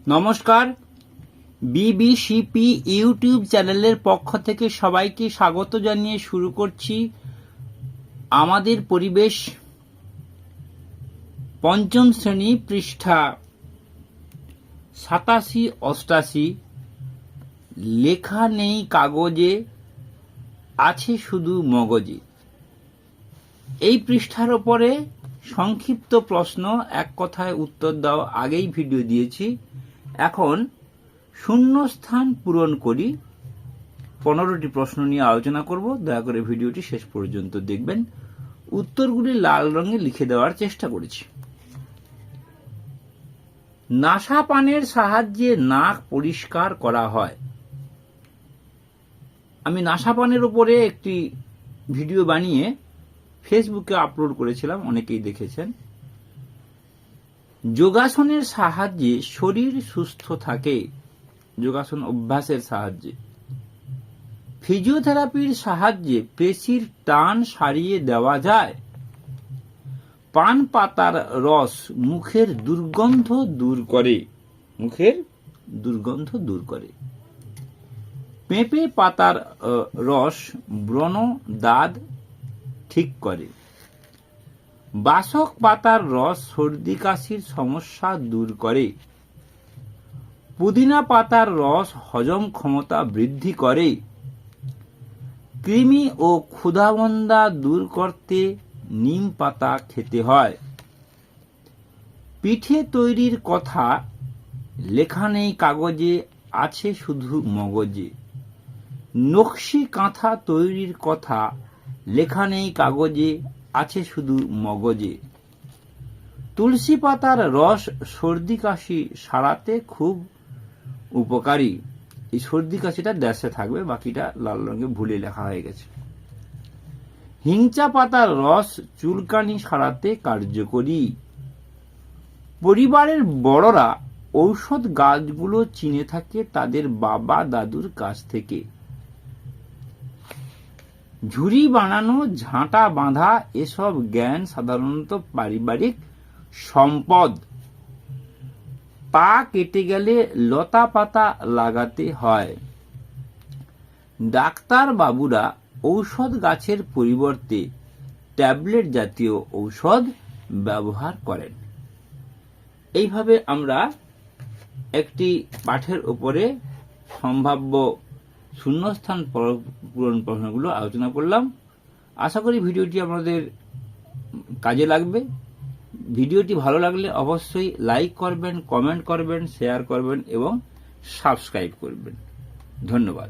নমস্কার, বিবিসিপি ইউটিউব চ্যানেলের পক্ষ থেকে সবাইকে স্বাগত জানিয়ে শুরু করছি আমাদের পরিবেশ পঞ্চম শ্রেণী পৃষ্ঠা 87-88। লেখা নেই কাগজে, আছে শুধু মগজে। এই পৃষ্ঠার ওপরে সংক্ষিপ্ত প্রশ্ন, এক কথায় উত্তর দাও। আগেই ভিডিও দিয়েছি। এখন শূন্যস্থান পূরণ করি। 15টি প্রশ্ন নিয়ে আলোচনা করব। দয়া করে ভিডিওটি শেষ পর্যন্ত দেখবেন। উত্তরগুলি লাল রঙে লিখে দেওয়ার চেষ্টা করেছি। নাসাপানের সাহায্যে নাক পরিষ্কার করা হয়। আমি নাসাপানের উপরে একটি ভিডিও বানিয়ে ফেসবুকে আপলোড করেছিলাম, অনেকেই দেখেছেন। যোগাসনের সাহায্যে শরীর সুস্থ থাকে, যোগাসন অভ্যাসের সাহায্যে। ফিজিওথেরাপির সাহায্যে পেশির টান সারিয়ে দেওয়া যায়। পান পাতার রস মুখের দুর্গন্ধ দূর করে, মুখের দুর্গন্ধ দূর করে। পেঁপে পাতার রস ব্রণ দাঁত ঠিক করে। বাসক পাতার রস সর্দি কাশির সমস্যা দূর করে। পুদিনা পাতার রস হজম ক্ষমতা বৃদ্ধি করে। কৃমি ও ক্ষুধামন্দা দূর করতে নিম পাতা খেতে হয়। পিঠে তৈরির কথা লেখা নেই কাগজে, আছে শুধু মগজে। নকশি কাঁথা তৈরির কথা লেখা নেই কাগজে, আছে শুধু মগজে। তুলসী পাতার রস সর্দি কাশি সারাতে খুব উপকারী। এই সর্দি কাশিটা ড্যাশে থাকবে, বাকিটা লাল রঙে ভুলে লেখা হয়ে গেছে। হিংচা পাতার রস চুলকানি সারাতে কার্যকরী। পরিবারের বড়রা ঔষধ গাছগুলো চিনে থাকে তাদের বাবা দাদুর কাছ থেকে। ঝুড়ি বানানো, ঝাঁটা বাঁধা এসব জ্ঞান সাধারণত পারিবারিক সম্পদ। পা কেটে গেলে লতা পাতা লাগাতে হয়। ডাক্তার বাবুরা ঔষধ গাছের পরিবর্তে ট্যাবলেট জাতীয় ঔষধ ব্যবহার করেন। এইভাবে আমরা একটি পাঠের উপরে সম্ভাব্য শূন্যস্থান পূরণ প্রশ্নগুলো আলোচনা করলাম। আশা করি ভিডিওটি আপনাদের কাজে লাগবে। ভিডিওটি ভালো লাগলে অবশ্যই লাইক করবেন, কমেন্ট করবেন, শেয়ার করবেন এবং সাবস্ক্রাইব করবেন। ধন্যবাদ।